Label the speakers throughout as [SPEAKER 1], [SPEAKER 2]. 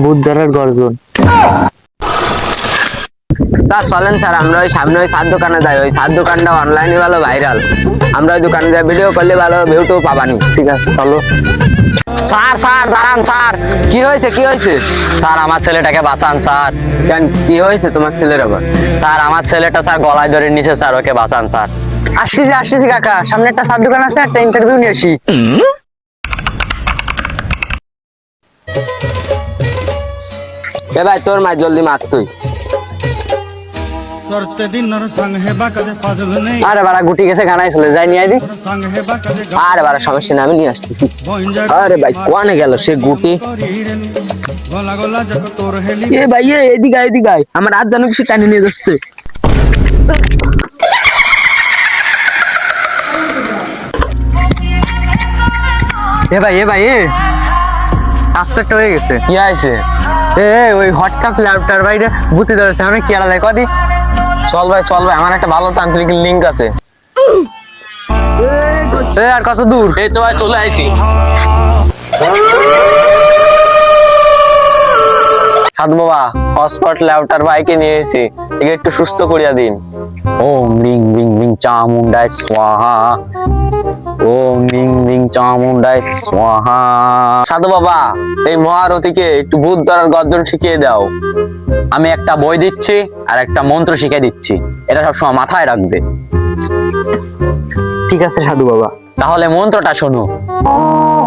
[SPEAKER 1] ভূত ধরার গর্জন।
[SPEAKER 2] স্যার চলেন স্যার, আমরা ওই সামনে ওই সাত দোকানে যাই। ওই সাত দোকানটা অনলাইনে ভালো ভাইরাল, আমরা ওই দোকানে যাই, ভিডিও করলে ভালো ভিউ টিউ পাবানি।
[SPEAKER 1] ঠিক আছে চলো।
[SPEAKER 2] স্যার স্যার দাঁড়ান স্যার, কি হয়েছে কি হয়েছে?
[SPEAKER 3] স্যার আমার ছেলেটাকে বাঁচান স্যার।
[SPEAKER 2] কেন, কি হয়েছে তোমার ছেলের আবার?
[SPEAKER 3] স্যার আমার ছেলেটা স্যার গলায় ধরে নিচে স্যার, ওকে বাঁচান স্যার।
[SPEAKER 1] আসতেছি কাকা, সামনে একটা সাত দোকান আছে, একটা ইন্টারভিউ নিয়ে আসি।
[SPEAKER 2] এ ভাই তোর মা জলদি মার তুই।
[SPEAKER 1] আরে বাড়া গুটি গেছে, গানায় চলে যাই নিয়ে আইবি।
[SPEAKER 2] আরে বাড়া সমস্যা না, আমি নিয়ে আসতেছি। আরে ভাই কোয়ানে গেল সে গুটি? এ ভাই এদিকে এদিকে আয়, আমার হাত জানো কিছু টানি নিয়ে যাচ্ছে।
[SPEAKER 1] এ ভাই কাজটা একটা হয়ে গেছে।
[SPEAKER 2] কি আছে?
[SPEAKER 1] ওই হোয়াটসঅ্যাপ ল্যাপটপ বাইরে ভূতি ধরেছে, আমি কি আলাদা কদি।
[SPEAKER 2] চল ভাই আমার একটা ভালো তান্ত্রিক লিঙ্ক আছে।
[SPEAKER 1] আর কত দূর?
[SPEAKER 2] এই তো ভাই চলে আইছি।
[SPEAKER 3] সাধু বাবা হটস্পট ল্যাপটপ বাইকে নিয়ে এসেছি, একে একটু সুস্থ করিয়া দিন। ওম রিং রিং রিং চামুন্ডায় স্বাহা, ওম রিং রিং চামুন্ডায় স্বাহা। সাধু বাবা এই মহারথীকে একটু ভূত ধরার গর্জন শিখিয়ে দাও। আমি একটা বই দিচ্ছি আর একটা মন্ত্র শিখিয়ে দিচ্ছি, এটা সবসময় মাথায় রাখবে।
[SPEAKER 1] ঠিক আছে সাধু বাবা।
[SPEAKER 3] তাহলে মন্ত্রটা শোনো।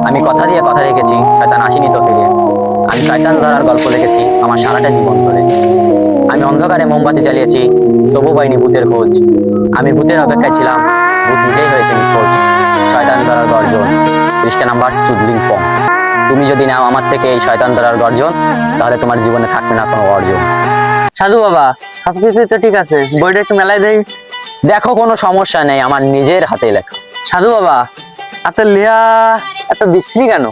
[SPEAKER 3] আমি কথা দিয়ে কথা রেখেছি, শয়তান আসেনি তো ফিরে। আমি শয়তান ধরার গল্প লিখেছি আমার সারাটা জীবন ধরে। আমি অন্ধকারে মোমবাতি জ্বালিয়েছি, তবু পাইনি ভূতের খোঁজ। আমি ভূতের অপেক্ষায় ছিলাম, ভূত নিজেই হয়েছে নিখোঁজ। শয়তান ধরার গর্জন, পৃষ্ঠা নাম্বার চুদলিং পং। তুমি যদি নাও আমার থেকে এই শয়তান ধরার গর্জন, তাহলে তোমার জীবনে থাকবে না কোনো অর্জন।
[SPEAKER 1] সাধু বাবা সবকিছু তো ঠিক আছে, বইটা একটু মেলায় দেই।
[SPEAKER 3] দেখো কোনো সমস্যা নেই, আমার নিজের হাতে লেখা।
[SPEAKER 1] সাধু বাবা এত লেয়া এত বিশ্রী কেন?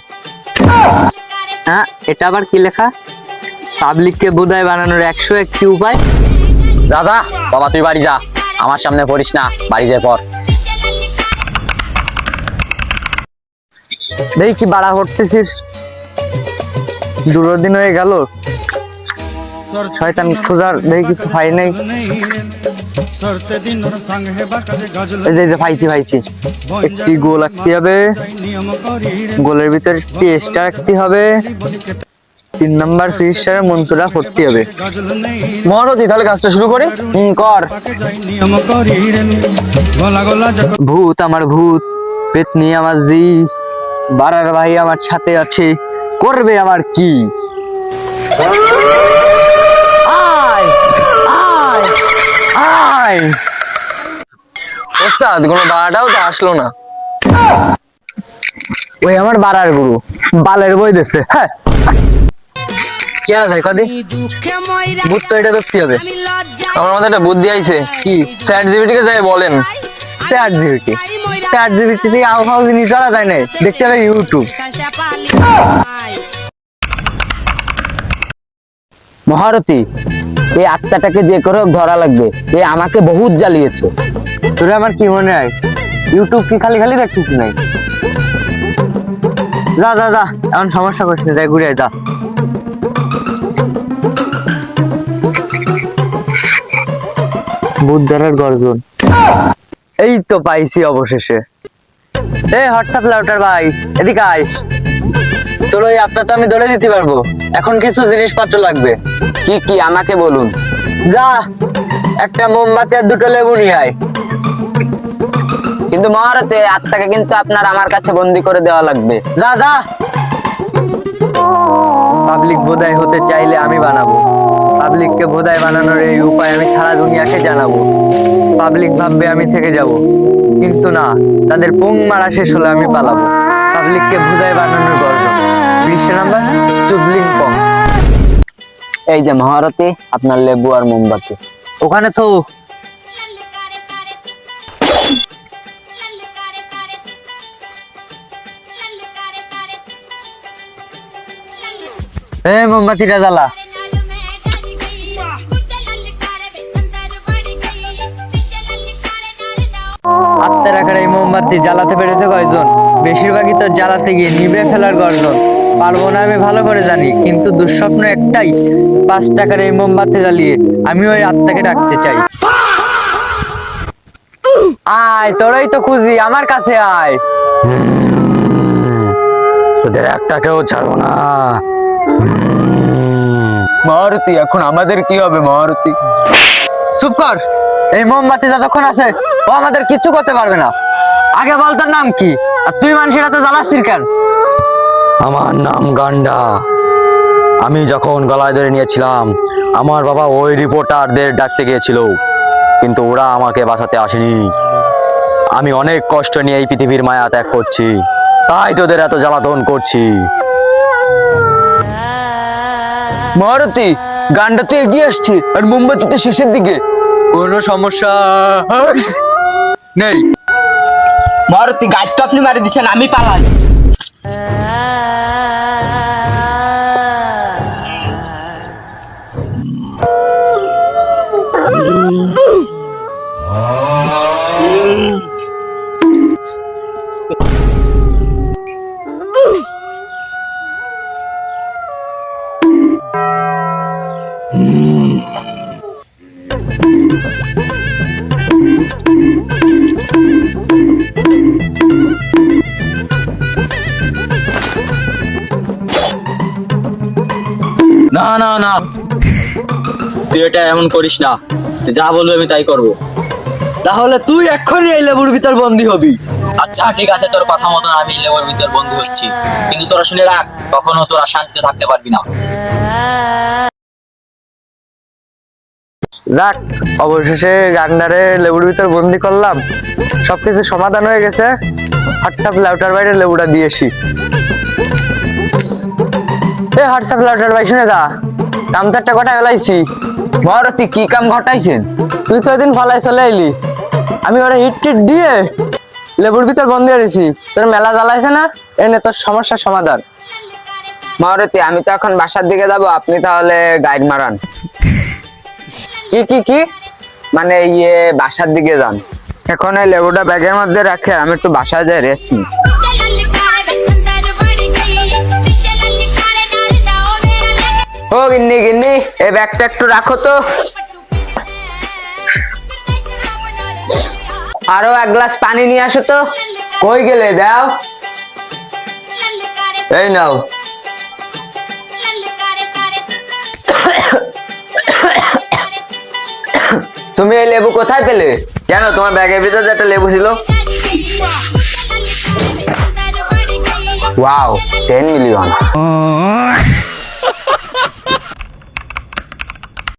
[SPEAKER 1] হ্যাঁ এটা আবার কি লেখা? পাবলিককে বোধায় বানানোর 101টি উপায়।
[SPEAKER 3] দাদা বাবা তুই বাড়ি যা, আমার সামনে পড়িস না, বাড়ি যা পর।
[SPEAKER 1] দেখি কি বাড়া হটতেছিস, দিন হয়ে গেল শয়তান খোঁজার, দেখি কিছু পাই নাই। এই যে পাইছি একটি গোল আঁকতে হবে, গোলের ভিতরে একটি স্টার আঁকতে হবে, 3 নাম্বার ফিনিশারের মন্ত্রটা পড়তে হবে।
[SPEAKER 2] মহারথী তাহলে কাজটা শুরু করে।
[SPEAKER 1] কর। ভূত আমার ভূত, পেতনি আমার জি, বাড়ার ভাই আমার সাথে আছে, করবে আমার কি? আয় আয় আয়।
[SPEAKER 2] ওস্তাদ কোনো বাড়াটাও তো আসলো না।
[SPEAKER 1] ওই আমার বাড়ার গুরু বালের বই দিচ্ছে। হ্যাঁ কি আছে কদি? ভূত তো এটা দেখতে হবে।
[SPEAKER 2] আমার মাথায় একটা বুদ্ধি আইছে।
[SPEAKER 1] কি?
[SPEAKER 2] চ্যাট জিপিটিকে যাই বলেন।
[SPEAKER 1] চ্যাট জিপিটি থেকে আলফাও জিনিস ধরা যায় না, দেখতে হবে ইউটিউব।
[SPEAKER 2] মহারথী এই আত্মাটাকে যে করে হোক ধরা লাগবে, এ আমাকে বহুত জ্বালিয়েছে।
[SPEAKER 1] তোরে আমার কি মনে হয়, ইউটিউব কি খালি খালি দেখতেছি নাই? যা এমন সমস্যা করিস না, যাই ঘুরে আয়, যা। ভূত ধরার গর্জন, এই তো পাইছি অবশেষে। হোয়াটসঅ্যাপ লাউটার ভাই এদিকে আয়। তোর ওই আত্মাটা আমি ধরে দিতে পারবো, এখন কিছু জিনিসপত্র লাগবে।
[SPEAKER 2] কি কি আমাকে বলুন।
[SPEAKER 1] যা একটা মোমবাতি আর 2টো লেবু নিয়ে আয়।
[SPEAKER 2] কিন্তু মহারথী এই আত্মাকে কিন্তু আপনার আমার কাছে বন্দি করে দেওয়া লাগবে।
[SPEAKER 1] যা পাবলিক বোধাই হতে চাইলে আমি বানাবো, পাবলিককে বোধাই বানানোর এই উপায় আমি সারা দুনিয়াকে জানাবো। পাবলিক ভাববে আমি থেকে যাব, কিন্তু না, তাদের পুং মারা শেষ হলে আমি পালাবো। পাবলিককে বোধাই বানানোর গর্জন, পৃষ্ঠা নাম্বার চুদলিং পং।
[SPEAKER 2] এই যে মহারথী আপনার লেবু আর মোমবাতি
[SPEAKER 1] ওখানে তো। মোমবাতিটা জ্বালা। আত্মার আকারে এই মোমবাতি জ্বালাতে পেরেছে কয়জন? বেশিরভাগই তো জ্বালাতে গিয়ে নিভে ফেলার গর্জন। পারবো না আমি ভালো করে জানি, কিন্তু দুঃস্বপ্ন একটাই, 5 টাকার এই মোমবাতি জ্বালিয়ে আমি ওই আত্মাকে ডাকতে চাই। আয়, তোরাই তো খুঁজি, আমার কাছে আয়।
[SPEAKER 3] তোদের একটাকেও ছাড়বো না।
[SPEAKER 1] মারুতি, এখন আমাদের কি হবে মারুতি? চুপ কর, এই মোমবাতি যতক্ষণ আছে ও আমাদের কিচ্ছু করতে পারবে না। আগে বল তোর নাম কি, আর তুই মানুষের হাতে জ্বালাচ্ছিস কেন?
[SPEAKER 3] আমার নাম গান্ডা। আমি যখন গলায় ধরে নিয়েছিলাম, আমার বাবা ওই রিপোর্টারদের ডাকতে গিয়েছিল, কিন্তু ওরা আমাকে বাঁচাতে আসেনি। আমি অনেক কষ্ট নিয়ে এই পৃথিবীর মায়া ত্যাগ করছি, তাই তোদের এত জ্বালাতন করছি।
[SPEAKER 1] মারুতি, গানটা তো এগিয়ে আসছে আর মোমবাতি তো শেষের দিকে। কোনো সমস্যা নেই।
[SPEAKER 2] মারুতি, গাইড তো আপনি মারি দিচ্ছেন, আমি পালাই।
[SPEAKER 3] না না না, তুই এটা এমন করিস না। তুই যা বলবি আমি তাই করব।
[SPEAKER 1] তাহলে তুই এক্ষুনি এই লেবুর ভিতর বন্দি হবি।
[SPEAKER 3] আচ্ছা ঠিক আছে, তোর কথা মতন আমি লেবুর ভিতর বন্দী হচ্ছি, কিন্তু তোরা শুনে রাখ, কখনো তোরা শান্তিতে থাকতে পারবি না।
[SPEAKER 1] যাক, অবশেষে গান্ডারে লেবুর ভিতর বন্দি করলাম, সবকিছু সমাধান হয়ে গেছে। হোয়াটসঅ্যাপ লাউটার বাইরে লেবুটা দিয়েছি। এ হোয়াটসঅ্যাপ লাউটার ভাই, শুনে যা, কাম তো একটা ঘটায় ফেলাইছি।
[SPEAKER 2] মারুতি, কি কাম ঘটাইছেন?
[SPEAKER 1] তুই তো এদিন ফলাই চলে আইলি, আমি ওরা হিট টিট দিয়ে লেবুর ভিতর বন্দি করেছি। তোর মেলা জ্বালাইছে না, এনে তোর সমস্যার সমাধান।
[SPEAKER 2] মারুতি, আমি তো এখন বাসার দিকে যাব, আপনি তাহলে গাইড মারান।
[SPEAKER 1] কি কি কি?
[SPEAKER 2] মানে বাসার দিকে যান। এখন এই লেবুটা ব্যাগের মধ্যে রাখে আমি একটু বাসায় যাই রেস্ট নিই। ও গিন্নি, গিন্নি, এই ব্যাগটা একটু রাখো তো। আরো 1 গ্লাস পানি নিয়ে আসো তো। কই গেলে, দাও। এই নাও। তুমি এই লেবু কোথায় পেলে?
[SPEAKER 1] কেন, তোমার ব্যাগের ভিতর যে একটা লেবু ছিল।
[SPEAKER 2] Wow, 10 million.